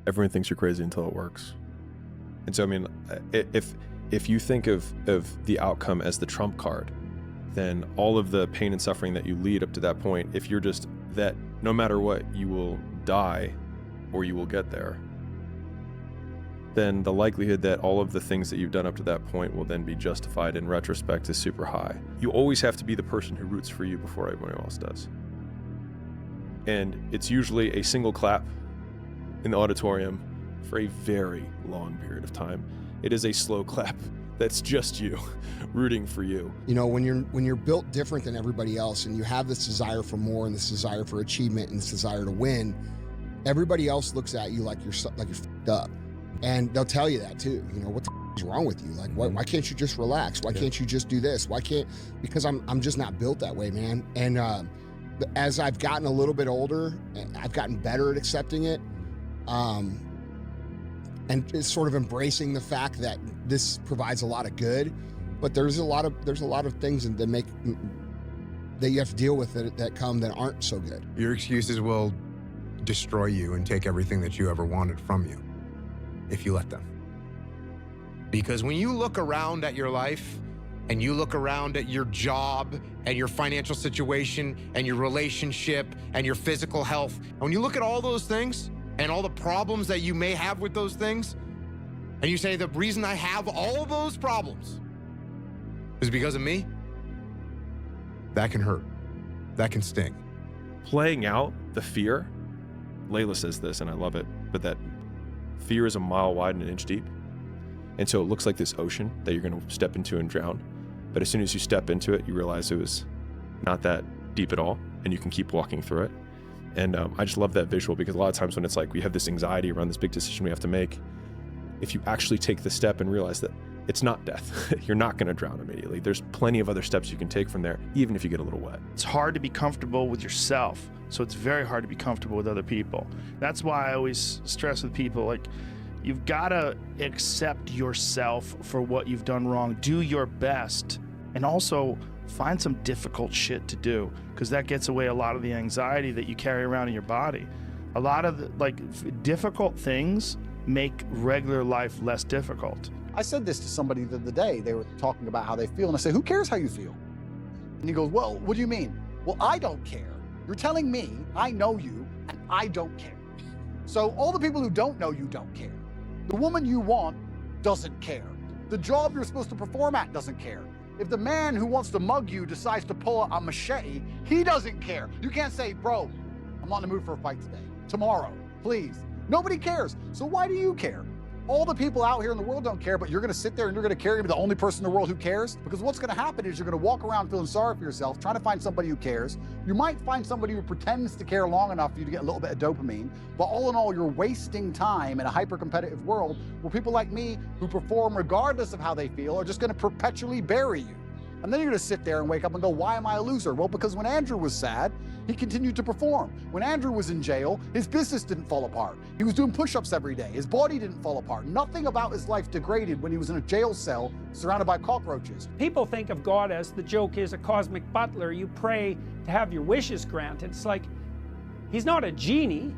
Everyone thinks you're crazy until it works. And so, I mean, if you think of the outcome as the trump card, then all of the pain and suffering that you lead up to that point, if you're just that no matter what, you will die or you will get there, then the likelihood that all of the things that you've done up to that point will then be justified in retrospect is super high. You always have to be the person who roots for you before everyone else does. And it's usually a single clap in the auditorium for a very long period of time. It is a slow clap that's just you rooting for you. You know, when you're built different than everybody else and you have this desire for more and this desire for achievement and this desire to win, everybody else looks at you like you're f***ed up. And they'll tell you that too. You know, what the is wrong with you? Like, why can't you just relax? Why can't you just do this? Because I'm just not built that way, man. And as I've gotten a little bit older, I've gotten better at accepting it. And it's sort of embracing the fact that this provides a lot of good, but there's a lot of things that you have to deal with that come that aren't so good. Your excuses will destroy you and take everything that you ever wanted from you if you let them. Because when you look around at your life and you look around at your job and your financial situation and your relationship and your physical health, and when you look at all those things and all the problems that you may have with those things, and you say, the reason I have all those problems is because of me, that can hurt. That can sting. Playing out the fear, Layla says this, and I love it, but that fear is a mile wide and an inch deep. And so it looks like this ocean that you're going to step into and drown. But as soon as you step into it, you realize it was not that deep at all, and you can keep walking through it. And I just love that visual, because a lot of times when it's like we have this anxiety around this big decision we have to make, if you actually take the step and realize that it's not death, you're not going to drown immediately. There's plenty of other steps you can take from there, even if you get a little wet. It's hard to be comfortable with yourself, so it's very hard to be comfortable with other people. That's why I always stress with people, like, you've got to accept yourself for what you've done wrong. Do your best, and also find some difficult shit to do, because that gets away a lot of the anxiety that you carry around in your body. A lot of difficult things make regular life less difficult. I said this to somebody the other day. They were talking about how they feel, and I said, who cares how you feel? And he goes, well, what do you mean? Well, I don't care. You're telling me I know you, and I don't care. So all the people who don't know you don't care. The woman you want doesn't care. The job you're supposed to perform at doesn't care. If the man who wants to mug you decides to pull a machete, he doesn't care. You can't say, bro, I'm not in the mood for a fight today. Tomorrow, please. Nobody cares. So why do you care? All the people out here in the world don't care, but you're going to sit there and you're going to care to be the only person in the world who cares? Because what's going to happen is you're going to walk around feeling sorry for yourself, trying to find somebody who cares. You might find somebody who pretends to care long enough for you to get a little bit of dopamine, but all in all, you're wasting time in a hyper-competitive world where people like me who perform regardless of how they feel are just going to perpetually bury you. And then you're going to sit there and wake up and go, why am I a loser? Well, because when Andrew was sad, he continued to perform. When Andrew was in jail, his business didn't fall apart. He was doing push-ups every day. His body didn't fall apart. Nothing about his life degraded when he was in a jail cell surrounded by cockroaches. People think of God as, the joke is, a cosmic butler. You pray to have your wishes granted. It's like, he's not a genie.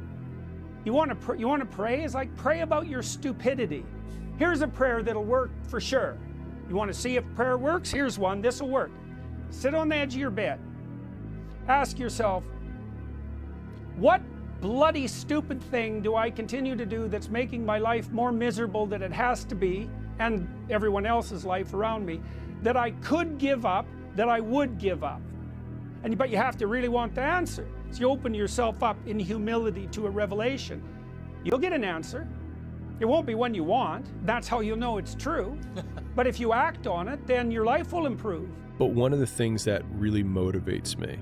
You want to pray? It's like, pray about your stupidity. Here's a prayer that'll work for sure. You want to see if prayer works? Here's one. This will work. Sit on the edge of your bed. Ask yourself, what bloody stupid thing do I continue to do that's making my life more miserable than it has to be, and everyone else's life around me, that I could give up, that I would give up? But you have to really want the answer. So you open yourself up in humility to a revelation. You'll get an answer. It won't be when you want. That's how you'll know it's true. But if you act on it, then your life will improve. But one of the things that really motivates me,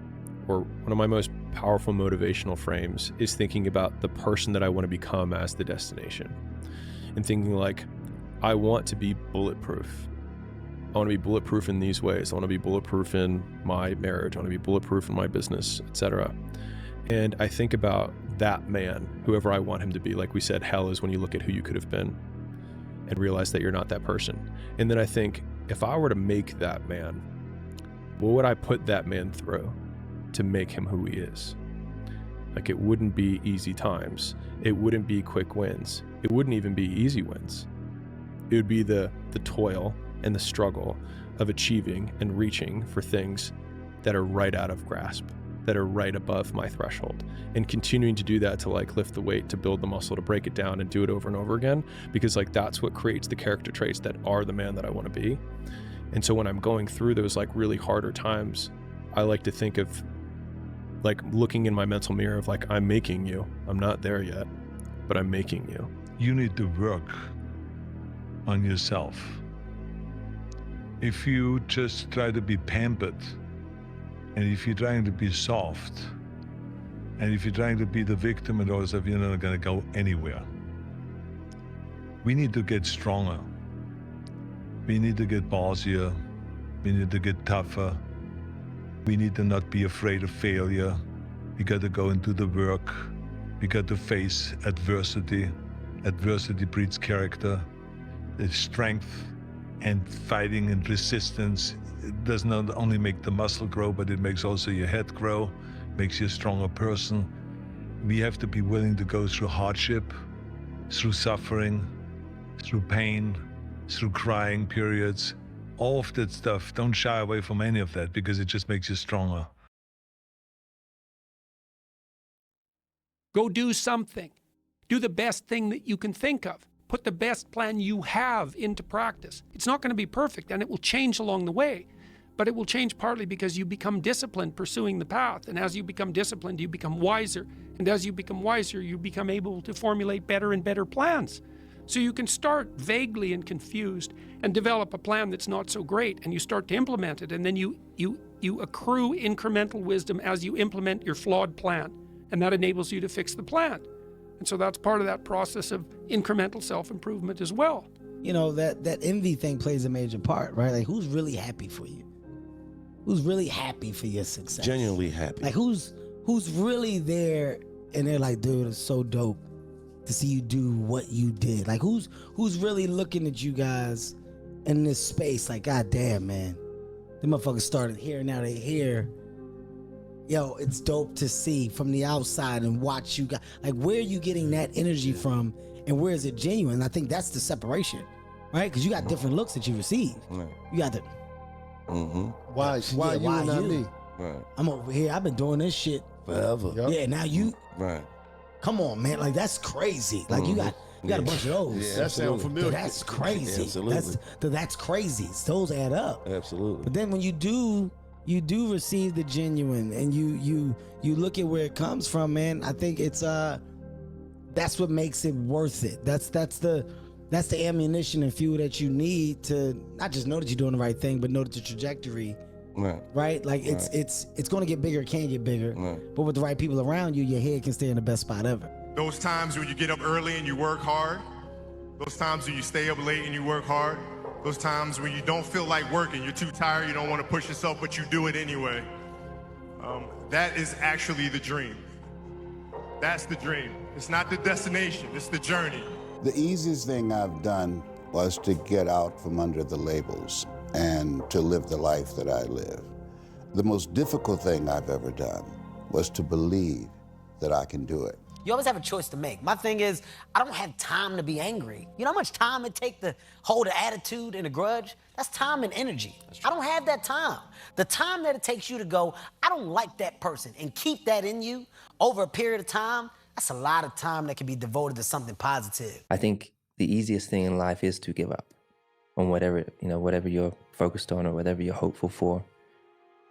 or one of my most powerful motivational frames, is thinking about the person that I want to become as the destination. And thinking like, I want to be bulletproof. I want to be bulletproof in these ways. I want to be bulletproof in my marriage. I want to be bulletproof in my business, etc. And I think about that man, whoever I want him to be. Like we said, hell is when you look at who you could have been and realize that you're not that person. And then I think, if I were to make that man, what would I put that man through to make him who he is? Like, it wouldn't be easy times. It wouldn't be quick wins. It wouldn't even be easy wins. It would be the toil and the struggle of achieving and reaching for things that are right out of grasp, that are right above my threshold, and continuing to do that to like lift the weight, to build the muscle, to break it down and do it over and over again, because like that's what creates the character traits that are the man that I want to be. And so when I'm going through those like really harder times, I like to think of like looking in my mental mirror of like, I'm making you. I'm not there yet, but I'm making you. You need to work on yourself. If you just try to be pampered, and if you're trying to be soft, and if you're trying to be the victim and all stuff, you're not gonna go anywhere. We need to get stronger. We need to get bossier. We need to get tougher. We need to not be afraid of failure. We got to go into the work. We got to face adversity. Adversity breeds character. It's strength and fighting and resistance. It does not only make the muscle grow, but it makes also your head grow, makes you a stronger person. We have to be willing to go through hardship, through suffering, through pain, through crying periods. All of that stuff, don't shy away from any of that, because it just makes you stronger. Go do something. Do the best thing that you can think of. Put the best plan you have into practice. It's not going to be perfect, and it will change along the way, but it will change partly because you become disciplined pursuing the path. And as you become disciplined, you become wiser. And as you become wiser, you become able to formulate better and better plans. So you can start vaguely and confused and develop a plan that's not so great, and you start to implement it, and then you accrue incremental wisdom as you implement your flawed plan, and that enables you to fix the plan. And so that's part of that process of incremental self-improvement as well. You know, that envy thing plays a major part, right? Like, who's really happy for you? Who's really happy for your success? Genuinely happy. Like, who's really there and they're like, dude, it's so dope to see you do what you did. Like, who's really looking at you guys in this space like, God damn, man, the motherfuckers started here, now they here. Yo, it's dope to see from the outside and watch you guys. Like, where are you getting that energy from, and where is it genuine? I think that's the separation, right? Because you got different looks that you receive. Right. You got the Why you and not me? Right. I'm over here, I've been doing this shit Forever. Yep. Yeah, now you Right. come on, man, like that's crazy. Like you got a bunch of those. Yeah, That sounds familiar. Dude, that's crazy. Absolutely. That's crazy. Those add up. Absolutely. But then when you do receive the genuine, and you look at where it comes from, man, I think it's that's what makes it worth it. That's the ammunition and fuel that you need to not just know that you're doing the right thing, but know that the trajectory, right? Like it's going to get bigger, it can get bigger, but with the right people around you, your head can stay in the best spot ever. Those times when you get up early and you work hard, those times when you stay up late and you work hard, those times when you don't feel like working, you're too tired, you don't want to push yourself, but you do it anyway. That is actually the dream. That's the dream. It's not the destination, it's the journey. The easiest thing I've done was to get out from under the labels and to live the life that I live. The most difficult thing I've ever done was to believe that I can do it. You always have a choice to make. My thing is, I don't have time to be angry. You know how much time it takes to hold an attitude and a grudge? That's time and energy. I don't have that time. The time that it takes you to go, I don't like that person, and keep that in you over a period of time, that's a lot of time that can be devoted to something positive. I think the easiest thing in life is to give up on whatever you're focused on or whatever you're hopeful for.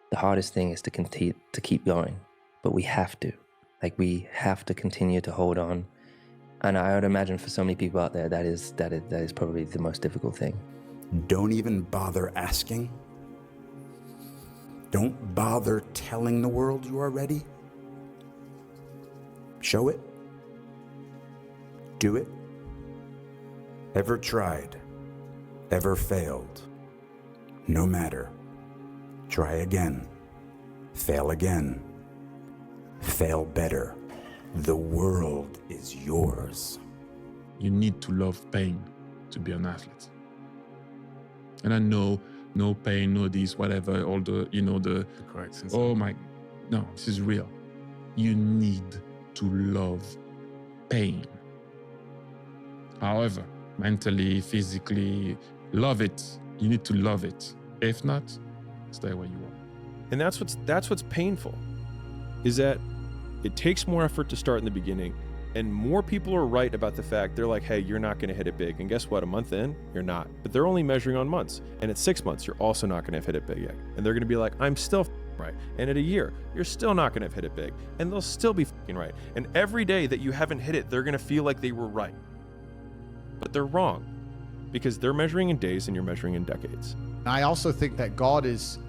The hardest thing is to continue to keep going, but we have to. Like, we have to continue to hold on. And I would imagine for so many people out there, that is probably the most difficult thing. Don't even bother asking. Don't bother telling the world you are ready. Show it. Do it. Ever tried? Ever failed? No matter. Try again. Fail again. Fail better. The world is yours. You need to love pain to be an athlete. And I know, no pain, no this, whatever, all the correct sense. Oh my, no, this is real. You need to love pain. However, mentally, physically, love it. You need to love it. If not, stay where you are. And that's what's painful, is that it takes more effort to start in the beginning, and more people are right about the fact, they're like, hey, you're not going to hit it big. And guess what? A month in, you're not. But they're only measuring on months. And at 6 months, you're also not going to have hit it big yet. And they're going to be like, I'm still right. And at a year, you're still not going to have hit it big. And they'll still be right. And every day that you haven't hit it, they're going to feel like they were right. But they're wrong, because they're measuring in days and you're measuring in decades. I also think that God is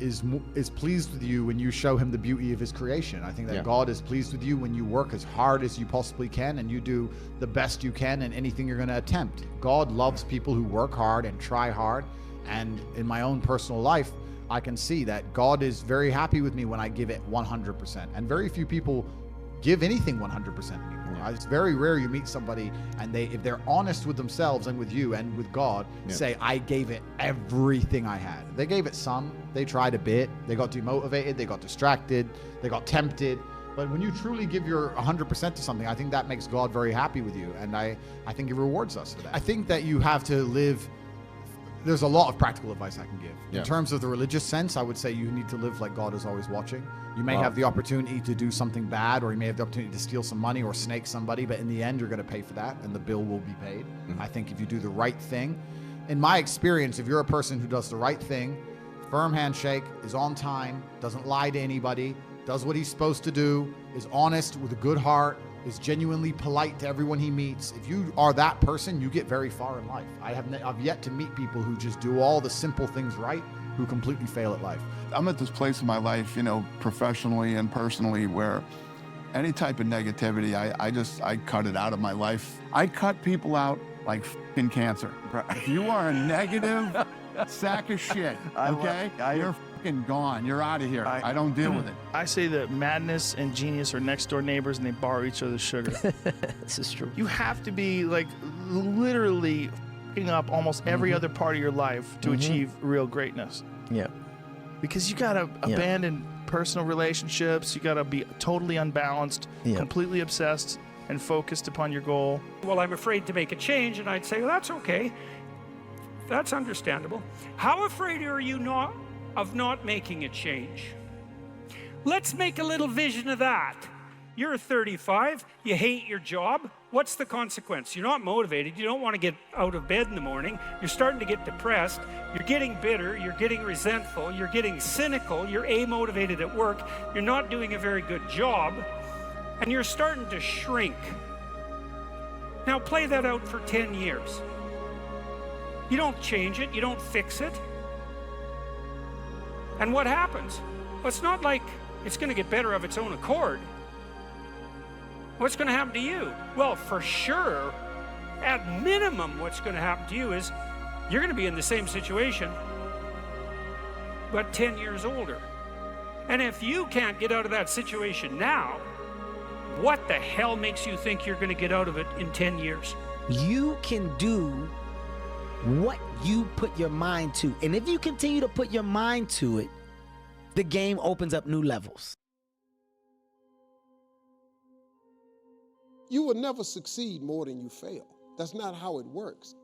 pleased with you when you show him the beauty of his creation. I think that God is pleased with you when you work as hard as you possibly can and you do the best you can in anything you're going to attempt. God loves people who work hard and try hard. And in my own personal life, I can see that God is very happy with me when I give it 100%. And very few people give anything 100% anymore. It's very rare you meet somebody and if they're honest with themselves and with you and with God, say, I gave it everything I had. They gave it some, they tried a bit, they got demotivated, they got distracted, they got tempted. But when you truly give your 100% to something, I think that makes God very happy with you. And I think he rewards us for that. I think that you have to live. There's a lot of practical advice I can give. In terms of the religious sense, I would say you need to live like God is always watching. You may have the opportunity to do something bad, or you may have the opportunity to steal some money or snake somebody, but in the end, you're going to pay for that, and the bill will be paid. I think if you do the right thing, in my experience, if you're a person who does the right thing, firm handshake, is on time, doesn't lie to anybody, does what he's supposed to do, is honest with a good heart, is genuinely polite to everyone he meets. If you are that person, you get very far in life. I've yet to meet people who just do all the simple things right, who completely fail at life. I'm at this place in my life, professionally and personally, where any type of negativity, I cut it out of my life. I cut people out like f***ing cancer. If you are a negative sack of shit, okay, you're f***ing gone. You're out of here. I don't deal with it. I say that madness and genius are next door neighbors and they borrow each other's sugar. This is true. You have to be like literally f***ing up almost every other part of your life to achieve real greatness. Yeah. Because you gotta abandon personal relationships. You gotta be totally unbalanced, completely obsessed and focused upon your goal. Well, I'm afraid to make a change, and I'd say, well, that's okay. That's understandable. How afraid are you of not making a change? Let's make a little vision of that. You're 35, you hate your job. What's the consequence? You're not motivated, you don't want to get out of bed in the morning, you're starting to get depressed, you're getting bitter, you're getting resentful, you're getting cynical, you're amotivated at work, you're not doing a very good job, and you're starting to shrink. Now play that out for 10 years. You don't change it, you don't fix it. And what happens? Well, it's not like it's going to get better of its own accord. What's going to happen to you? Well, for sure, at minimum, what's going to happen to you is you're going to be in the same situation, but 10 years older. And if you can't get out of that situation now, what the hell makes you think you're going to get out of it in 10 years? You can do what you put your mind to. And if you continue to put your mind to it, the game opens up new levels. You will never succeed more than you fail. That's not how it works.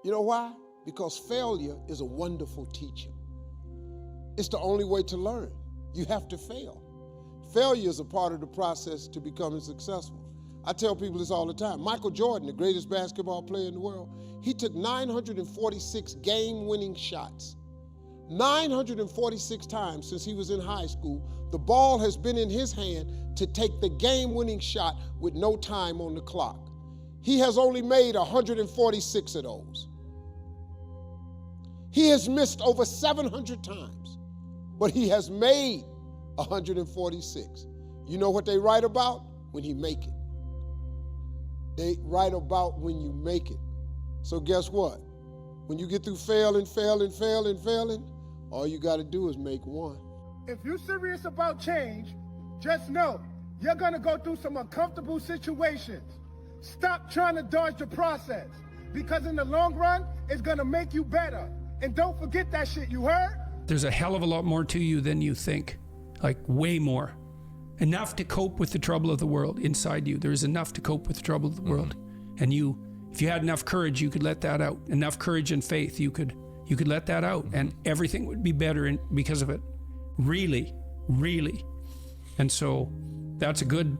You know why? Because failure is a wonderful teacher. It's the only way to learn. You have to fail. Failure is a part of the process to becoming successful. I tell people this all the time. Michael Jordan, the greatest basketball player in the world, he took 946 game-winning shots. 946 times since he was in high school, the ball has been in his hand to take the game-winning shot with no time on the clock. He has only made 146 of those. He has missed over 700 times, but he has made 146. You know what they write about? When he make it. They write about when you make it. So guess what? When you get through failing, all you got to do is make one. If you're serious about change, just know you're going to go through some uncomfortable situations. Stop trying to dodge the process, because in the long run, it's going to make you better. And don't forget that shit, you heard? There's a hell of a lot more to you than you think. Like, way more. enough to cope with the trouble of the world inside you. There is enough to cope with the trouble of the world. And you, if you had enough courage, you could let that out. Enough courage and faith, you could let that out, and everything would be better because of it. Really, really. And so that's a good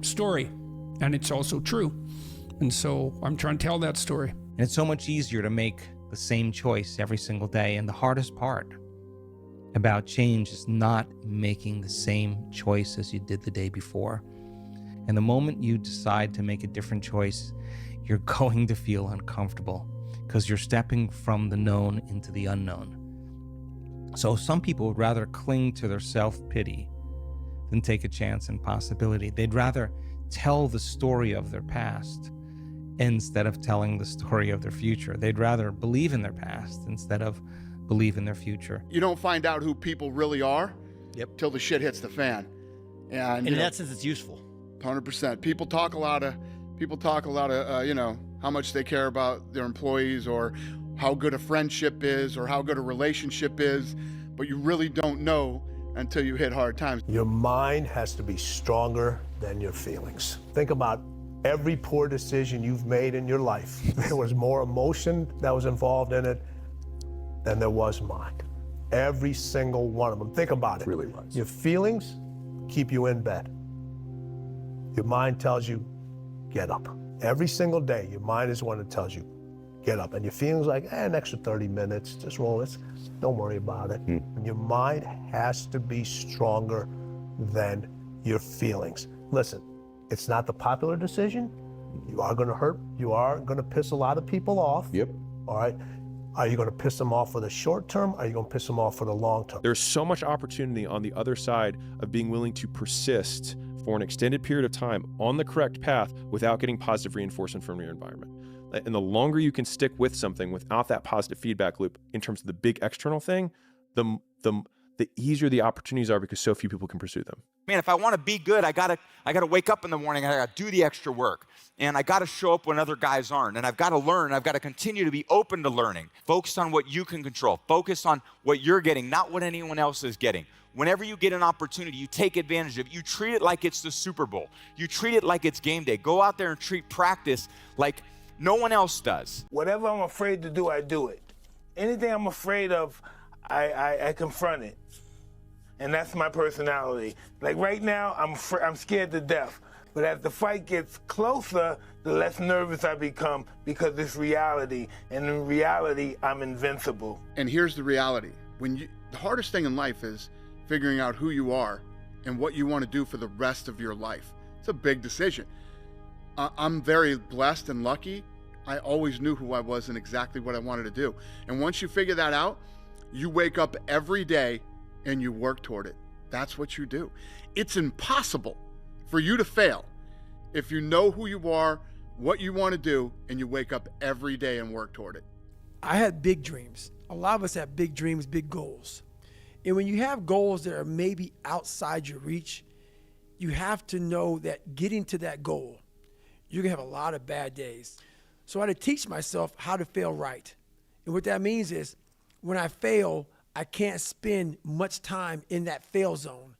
story, and it's also true. And so I'm trying to tell that story. And it's so much easier to make the same choice every single day. And the hardest part about change is not making the same choice as you did the day before. And the moment you decide to make a different choice, you're going to feel uncomfortable because you're stepping from the known into the unknown. So some people would rather cling to their self-pity than take a chance and possibility. They'd rather tell the story of their past instead of telling the story of their future. They'd rather believe in their past instead of believe in their future. You don't find out who people really are till the shit hits the fan. And in that sense, it's useful. 100%. People talk a lot of, how much they care about their employees or how good a friendship is or how good a relationship is, but you really don't know until you hit hard times. Your mind has to be stronger than your feelings. Think about every poor decision you've made in your life. There was more emotion that was involved in it than there was mind. Every single one of them. Think about it. Really was. Your feelings keep you in bed. Your mind tells you, get up. Every single day, your mind is the one that tells you, get up. And your feelings like, an extra 30 minutes, just roll this. Don't worry about it. And your mind has to be stronger than your feelings. Listen, it's not the popular decision. You are gonna hurt. You are gonna piss a lot of people off. Yep. All right. Are you gonna piss them off for the short term? Or are you gonna piss them off for the long term? There's so much opportunity on the other side of being willing to persist for an extended period of time on the correct path without getting positive reinforcement from your environment. And the longer you can stick with something without that positive feedback loop in terms of the big external thing, the easier the opportunities are because so few people can pursue them. Man, if I want to be good, I gotta wake up in the morning, I gotta do the extra work. And I gotta show up when other guys aren't. And I've gotta learn, I've gotta continue to be open to learning. Focus on what you can control. Focus on what you're getting, not what anyone else is getting. Whenever you get an opportunity, you take advantage of it. You treat it like it's the Super Bowl. You treat it like it's game day. Go out there and treat practice like no one else does. Whatever I'm afraid to do, I do it. Anything I'm afraid of, I confront it. And that's my personality. Like right now, I'm scared to death. But as the fight gets closer, the less nervous I become because it's reality. And in reality, I'm invincible. And here's the reality. The hardest thing in life is figuring out who you are and what you want to do for the rest of your life. It's a big decision. I'm very blessed and lucky. I always knew who I was and exactly what I wanted to do. And once you figure that out, you wake up every day and you work toward it. That's what you do. It's impossible for you to fail if you know who you are, what you want to do, and you wake up every day and work toward it. I had big dreams. A lot of us have big dreams, big goals. And when you have goals that are maybe outside your reach, you have to know that getting to that goal, you're gonna have a lot of bad days. So I had to teach myself how to fail right. And what that means is when I fail, I can't spend much time in that fail zone.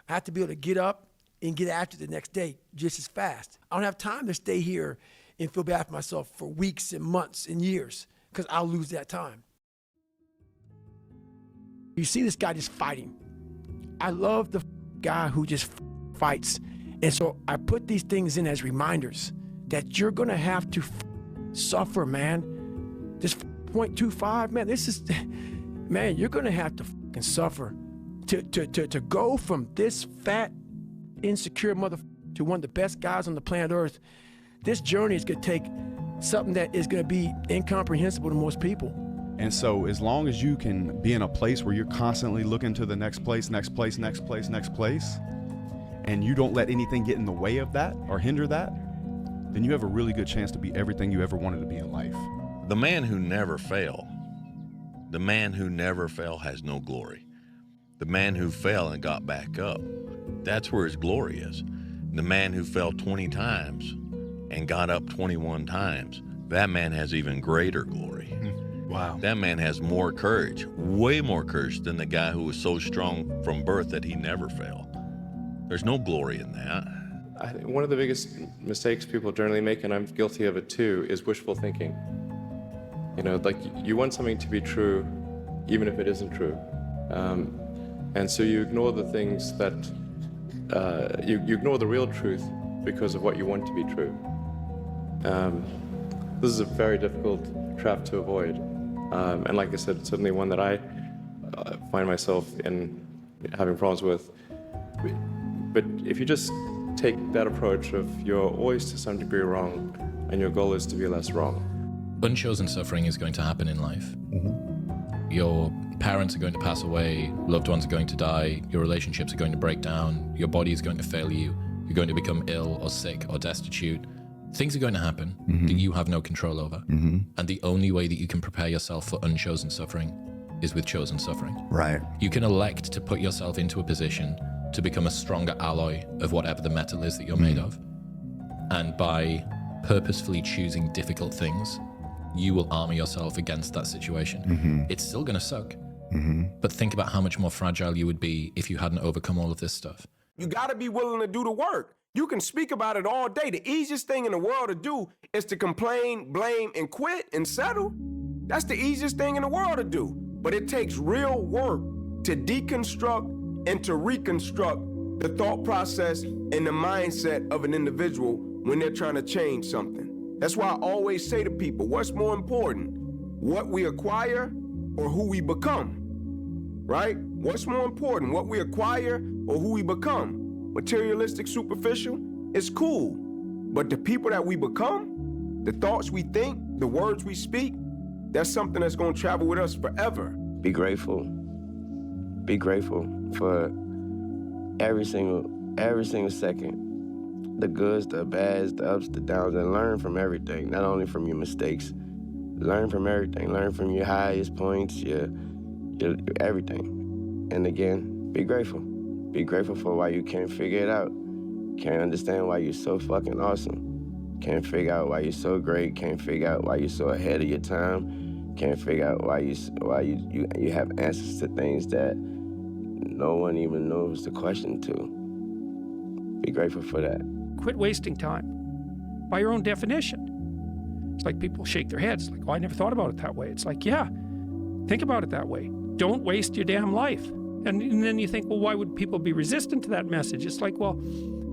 I have to be able to get up and get after it the next day just as fast. I don't have time to stay here and feel bad for myself for weeks and months and years because I'll lose that time. You see this guy just fighting. I love the guy who just fights. And so I put these things in as reminders that you're gonna have to suffer, man. This 0.25, man, this is, man, you're gonna have to suffer to go from this fat, insecure motherfucker to one of the best guys on the planet Earth. This journey is gonna take something that is gonna be incomprehensible to most people. And so as long as you can be in a place where you're constantly looking to the next place, and you don't let anything get in the way of that or hinder that, then you have a really good chance to be everything you ever wanted to be in life. The man who never failed, has no glory. The man who fell and got back up, that's where his glory is. The man who fell 20 times and got up 21 times, that man has even greater glory. Wow. That man has more courage, way more courage than the guy who was so strong from birth that he never fell. There's no glory in that. I think one of the biggest mistakes people generally make, and I'm guilty of it too, is wishful thinking. You know, like you want something to be true, even if it isn't true. And so you ignore the things that, you ignore the real truth because of what you want to be true. This is a very difficult trap to avoid. And like I said, it's certainly one that I find myself in having problems with. But if you just take that approach of you're always to some degree wrong and your goal is to be less wrong. Unchosen suffering is going to happen in life. Your parents are going to pass away, loved ones are going to die, your relationships are going to break down, your body is going to fail you, you're going to become ill or sick or destitute. Things are going to happen that you have no control over. And the only way that you can prepare yourself for unchosen suffering is with chosen suffering. Right. You can elect to put yourself into a position to become a stronger alloy of whatever the metal is that you're made of. And by purposefully choosing difficult things, you will armor yourself against that situation. It's still gonna suck, but think about how much more fragile you would be if you hadn't overcome all of this stuff. You gotta be willing to do the work. You can speak about it all day. The easiest thing in the world to do is to complain, blame, and quit and settle. That's the easiest thing in the world to do. But it takes real work to deconstruct and to reconstruct the thought process and the mindset of an individual when they're trying to change something. That's why I always say to people, what's more important, what we acquire or who we become, right? What's more important, what we acquire or who we become? Materialistic, superficial, it's cool. But the people that we become, the thoughts we think, the words we speak, that's something that's gonna travel with us forever. Be grateful. Be grateful for every single second. The goods, the bads, the ups, the downs, and learn from everything, not only from your mistakes. Learn from everything. Learn from your highest points, your everything. And again, be grateful. Be grateful for why you can't figure it out. Can't understand why you're so fucking awesome. Can't figure out why you're so great. Can't figure out why you're so ahead of your time. Can't figure out why you have answers to things that no one even knows the question to. Be grateful for that. Quit wasting time by your own definition. It's like people shake their heads like, oh, I never thought about it that way. It's like, yeah, think about it that way. Don't waste your damn life. And then you think, well, why would people be resistant to that message? It's like, well,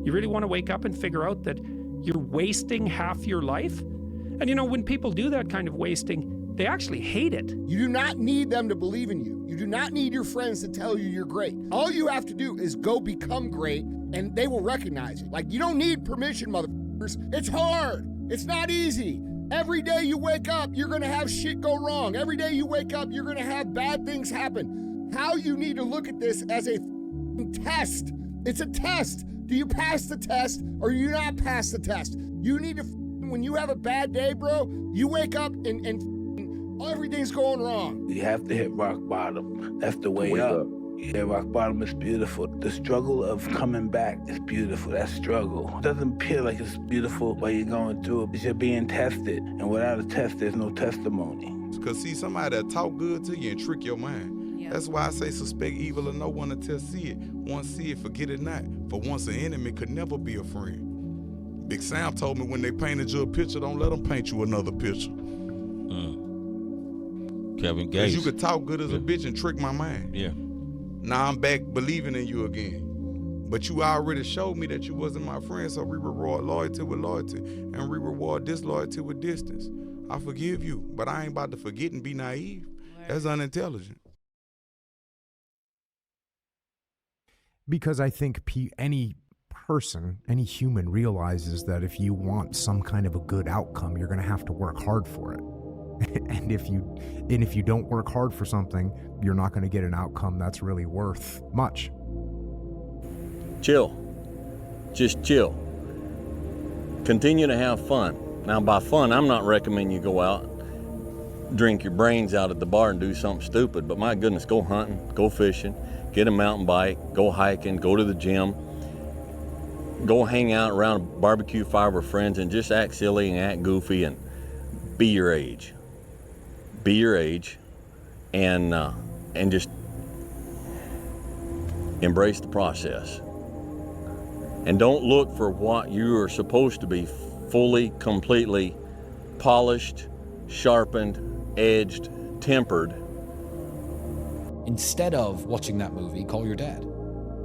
you really want to wake up and figure out that you're wasting half your life? And you know, when people do that kind of wasting, they actually hate it. You do not need them to believe in you. You do not need your friends to tell you you're great. All you have to do is go become great, and they will recognize it. Like, you don't need permission, motherfuckers. It's hard. It's not easy. Every day you wake up, you're gonna have shit go wrong. Every day you wake up, you're gonna have bad things happen. How you need to look at this as a test. It's a test. Do you pass the test or do you not pass the test? You need to, when you have a bad day, bro, you wake up and everything's going wrong. You have to hit rock bottom. That's the way up. Yeah, rock bottom is beautiful. The struggle of coming back is beautiful. That struggle. It doesn't feel like it's beautiful while you're going through it. It's you're being tested. And without a test, there's no testimony. Because see, somebody that talk good to you and trick your mind. That's why I say suspect evil of no one until see it. Once see it, forget it not. For once an enemy could never be a friend. Big Sam told me when they painted you a picture, don't let them paint you another picture. Kevin Gates. Because you could talk good as a bitch and trick my mind. Yeah. Now I'm back believing in you again. But you already showed me that you wasn't my friend, so we reward loyalty with loyalty, and we reward disloyalty with distance. I forgive you, but I ain't about to forget and be naive. That's unintelligent. Because I think any person, any human realizes that if you want some kind of a good outcome, you're going to have to work hard for it. And if you don't work hard for something, you're not going to get an outcome that's really worth much. Chill. Just chill. Continue to have fun. Now, by fun, I'm not recommending you go out, drink your brains out at the bar and do something stupid, but my goodness, go hunting, go fishing, get a mountain bike, go hiking, go to the gym, go hang out around a barbecue fire with friends and just act silly and act goofy and be your age. Be your age and just embrace the process. And don't look for what you are supposed to be fully, completely polished, sharpened, edged, tempered. Instead of watching that movie, call your dad.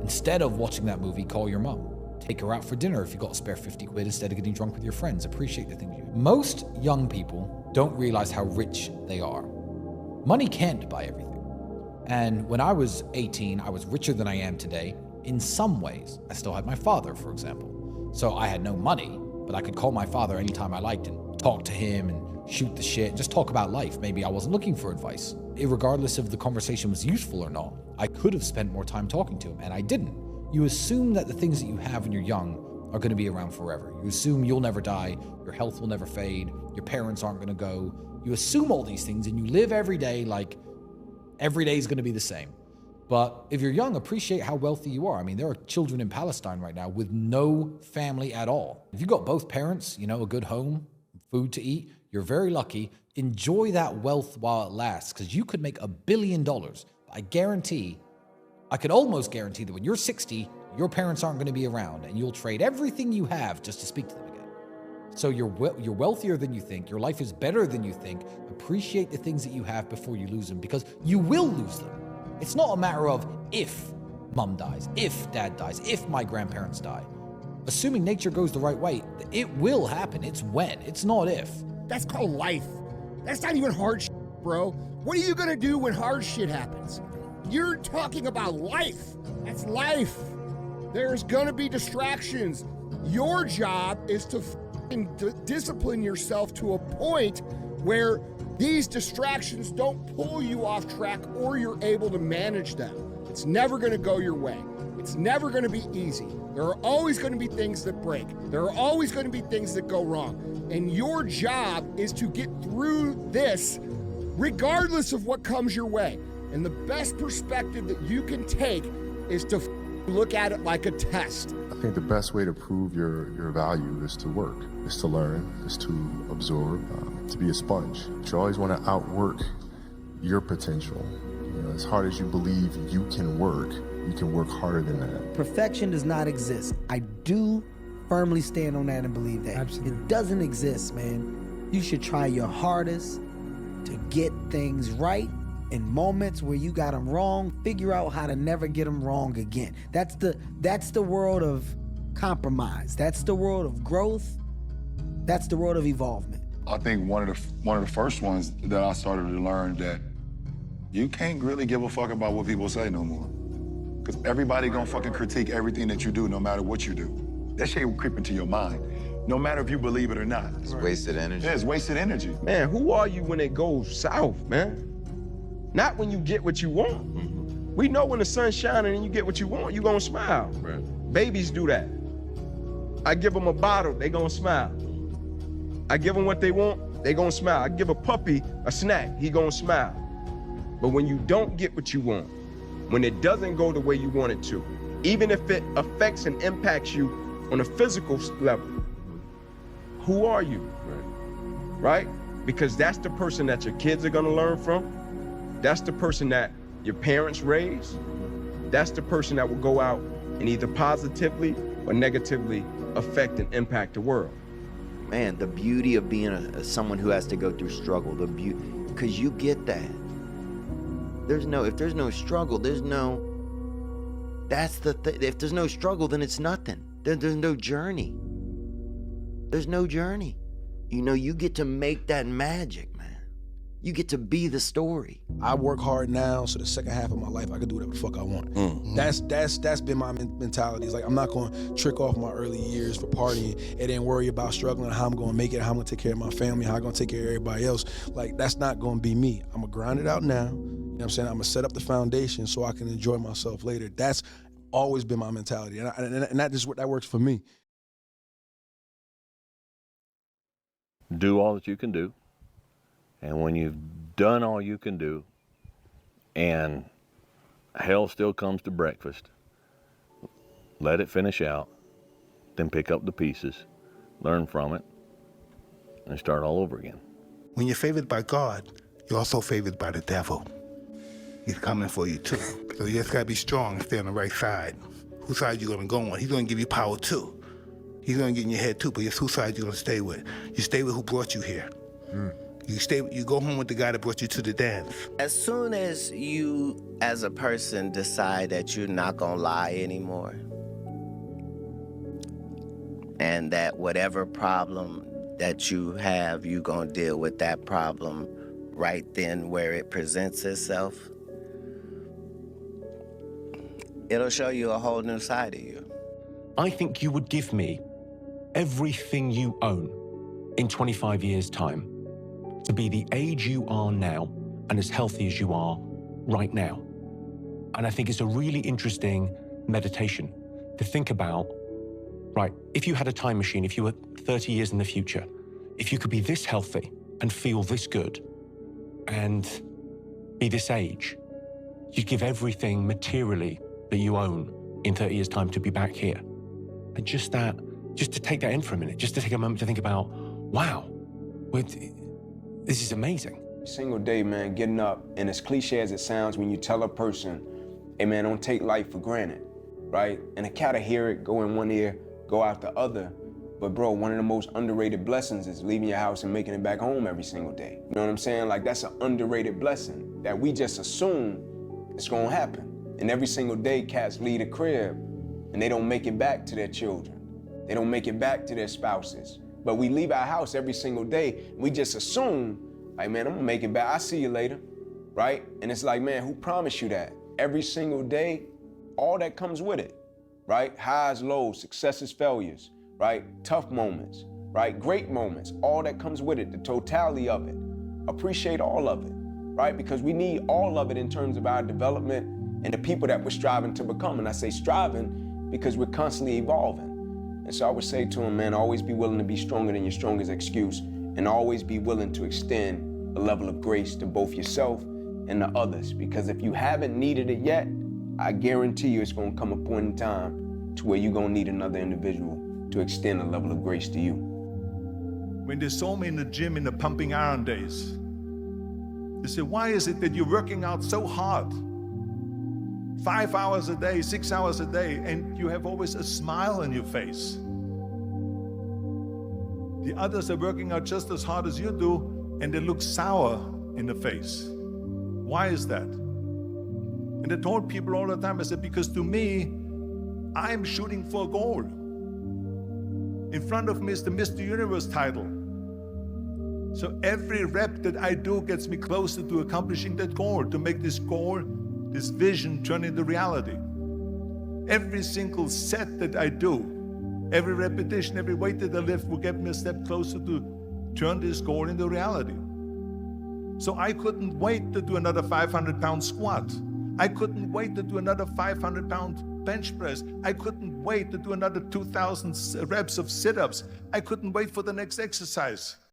Instead of watching that movie, call your mom. Take her out for dinner if you've got a spare 50 quid instead of getting drunk with your friends. Appreciate the things you do. Most young people don't realize how rich they are. Money can't buy everything. And when I was 18, I was richer than I am today. In some ways, I still had my father, for example. So I had no money, but I could call my father anytime I liked and talk to him and shoot the shit and just talk about life. Maybe I wasn't looking for advice. Regardless if the conversation was useful or not, I could have spent more time talking to him, and I didn't. You assume that the things that you have when you're young are going to be around forever. You assume you'll never die, your health will never fade, your parents aren't going to go. You assume all these things, and you live every day like every day is going to be the same. But if you're young, appreciate how wealthy you are. I mean, there are children in Palestine right now with no family at all. If you've got both parents, you know, a good home, food to eat, you're very lucky. Enjoy that wealth while it lasts, because you could make $1 billion. I could almost guarantee that when you're 60, your parents aren't going to be around, and you'll trade everything you have just to speak to them again. So you're wealthier than you think. Your life is better than you think. Appreciate the things that you have before you lose them, because you will lose them. It's not a matter of if mom dies, if dad dies, if my grandparents die. Assuming nature goes the right way, it will happen. It's when, it's not if. That's called life. That's not even hard shit, bro. What are you gonna do when hard shit happens? You're talking about life. That's life. There's gonna be distractions. Your job is to discipline yourself to a point where these distractions don't pull you off track, or you're able to manage them. It's never gonna go your way. It's never gonna be easy. There are always gonna be things that break. There are always gonna be things that go wrong. And your job is to get through this regardless of what comes your way. And the best perspective that you can take is to look at it like a test. I think the best way to prove your value is to work, is to learn, is to absorb, to be a sponge. You always want to outwork your potential. You know, as hard as you believe you can work harder than that. Perfection does not exist. I do firmly stand on that and believe that. Absolutely. It doesn't exist, man. You should try your hardest to get things right. In moments where you got them wrong, figure out how to never get them wrong again. That's the world of compromise. That's the world of growth. That's the world of evolvement. I think one of the first ones that I started to learn that you can't really give a fuck about what people say no more. Because everybody gonna fucking critique everything that you do, no matter what you do. That shit will creep into your mind, no matter if you believe it or not. It's wasted energy. Yeah, it's wasted energy. Man, who are you when it goes south, man? Not when you get what you want. We know when the sun's shining and you get what you want, you gonna smile. Right. Babies do that. I give them a bottle, they gonna smile. I give them what they want, they gonna smile. I give a puppy a snack, he gonna smile. But when you don't get what you want, when it doesn't go the way you want it to, even if it affects and impacts you on a physical level, who are you? Right? Because that's the person that your kids are gonna learn from. That's the person that your parents raised. That's the person that will go out and either positively or negatively affect and impact the world. Man, the beauty of being someone who has to go through struggle, the beauty, because you get that. If there's no struggle, there's no, that's the thing. If there's no struggle, then it's nothing. There's no journey. There's no journey. You know, you get to make that magic. You get to be the story. I work hard now, so the second half of my life, I can do whatever the fuck I want. That's been my mentality. It's like, I'm not gonna trick off my early years for partying and then worry about struggling, how I'm gonna make it, how I'm gonna take care of my family, how I'm gonna take care of everybody else. Like, that's not gonna be me. I'm gonna grind it out now. You know what I'm saying? I'm gonna set up the foundation so I can enjoy myself later. That's always been my mentality, and that works for me. Do all that you can do. And when you've done all you can do and hell still comes to breakfast, let it finish out, then pick up the pieces, learn from it, and start all over again. When you're favored by God, you're also favored by the devil. He's coming for you too. So you just gotta be strong and stay on the right side. whose side you gonna go on. He's gonna give you power too. He's gonna get in your head too, but it's whose side you gonna stay with. You stay with who brought you here. You go home with the guy that brought you to the dance. As soon as you, as a person, decide that you're not gonna lie anymore, and that whatever problem that you have, you're gonna deal with that problem right then where it presents itself, it'll show you a whole new side of you. I think you would give me everything you own in 25 years' time to be the age you are now and as healthy as you are right now. And I think it's a really interesting meditation to think about, right, if you had a time machine, if you were 30 years in the future, if you could be this healthy and feel this good and be this age, you'd give everything materially that you own in 30 years' time to be back here. And just to take that in for a minute, just to take a moment to think about, wow, this is amazing. Every single day, man, getting up, and as cliche as it sounds when you tell a person, hey man, don't take life for granted, right? And I kind of hear it go in one ear, go out the other. But bro, one of the most underrated blessings is leaving your house and making it back home every single day. You know what I'm saying? Like, that's an underrated blessing that we just assume it's gonna happen. And every single day, cats leave the crib and they don't make it back to their children. They don't make it back to their spouses. But we leave our house every single day, and we just assume, like, man, I'm gonna make it back. I'll see you later, right? And it's like, man, who promised you that? Every single day, all that comes with it, right? Highs, lows, successes, failures, right? Tough moments, right? Great moments, all that comes with it, the totality of it. Appreciate all of it, right? Because we need all of it in terms of our development and the people that we're striving to become. And I say striving because we're constantly evolving. And so I would say to him, man, always be willing to be stronger than your strongest excuse, and always be willing to extend a level of grace to both yourself and the others. Because if you haven't needed it yet, I guarantee you it's gonna come a point in time to where you're gonna need another individual to extend a level of grace to you. When they saw me in the gym in the pumping iron days, they said, why is it that you're working out so hard? 5 hours a day, 6 hours a day, and you have always a smile on your face. The others are working out just as hard as you do, and they look sour in the face. Why is that? And I told people all the time, I said, because to me, I'm shooting for a goal. In front of me is the Mr. Universe title. So every rep that I do gets me closer to accomplishing that goal, to make this goal, this vision turn into reality. Every single set that I do, every repetition, every weight that I lift will get me a step closer to turn this goal into reality. So I couldn't wait to do another 500-pound squat. I couldn't wait to do another 500-pound bench press. I couldn't wait to do another 2,000 reps of sit-ups. I couldn't wait for the next exercise.